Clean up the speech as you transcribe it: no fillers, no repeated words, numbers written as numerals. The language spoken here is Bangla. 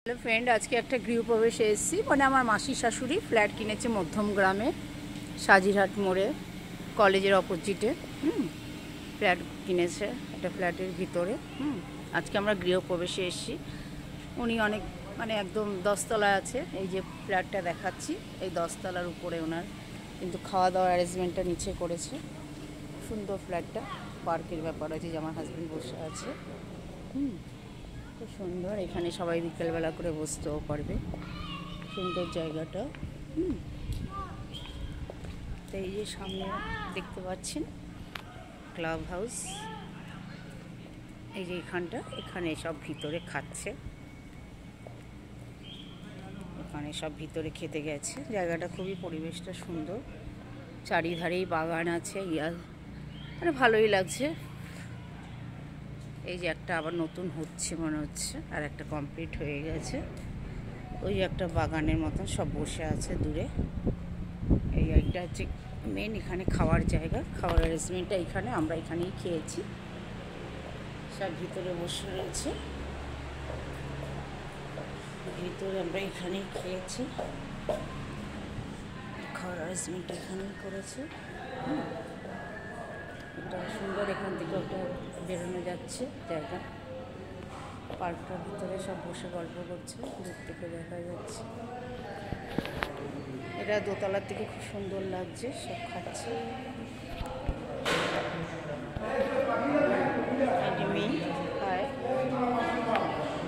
হ্যালো ফ্রেন্ড, আজকে একটা গৃহপ্রবেশে এসেছি। মানে আমার মাসি শাশুড়ি ফ্ল্যাট কিনেছে মধ্যম গ্রামে, সাজিরহাট মোড়ে, কলেজের অপোজিটে। ফ্ল্যাট কিনেছে একটা ফ্ল্যাটের ভিতরে। আজকে আমরা গৃহপ্রবেশে এসেছি। উনি অনেক একদম 10তলায় আছে। এই যে ফ্ল্যাটটা দেখাচ্ছি, এই 10তলার উপরে ওনার কিন্তু খাওয়া দাওয়ার অ্যারেঞ্জমেন্টটা নিচে করেছে। সুন্দর ফ্ল্যাটটা, পার্কের ব্যাপার আছে যে আমার হাজব্যান্ড বসে আছে। খুব সুন্দর, এখানে সবাই বিকেলবেলা করে বসতেও পারবে। সুন্দর জায়গাটা। তো এই যে সামনে দেখতে পাচ্ছেন ক্লাব হাউস। এই যে এখানে সব ভিতরে খাচ্ছে, এখানে সব ভিতরে খেতে গেছে। জায়গাটা খুবই, পরিবেশটা সুন্দর, চারিধারেই বাগান আছে। ভালোই লাগছে। এই যে একটা আবার নতুন হচ্ছে মনে হচ্ছে, আর একটা কমপ্লিট হয়ে গেছে। ওই একটা বাগানের মতন সব বসে আছে দূরে। এইটা হচ্ছে মেন এখানে খাওয়ার জায়গা। খাওয়ার অ্যারেঞ্জমেন্টটা এখানে, আমরা এখানেই খেয়েছি। সব ভিতরে বসে রয়েছে, ভিতরে আমরা এখানেই খেয়েছি। খাওয়ার অ্যারেঞ্জমেন্টটা এখানেই করেছে। এটা সুন্দর, এখান থেকে ওটা বেরোনো যাচ্ছে জায়গা। পার্কটার ভিতরে সব বসে গল্প করছে, দূর থেকে দেখা যাচ্ছে। এটা দোতলার থেকে খুব সুন্দর লাগছে, সব খাচ্ছে। মেয়ে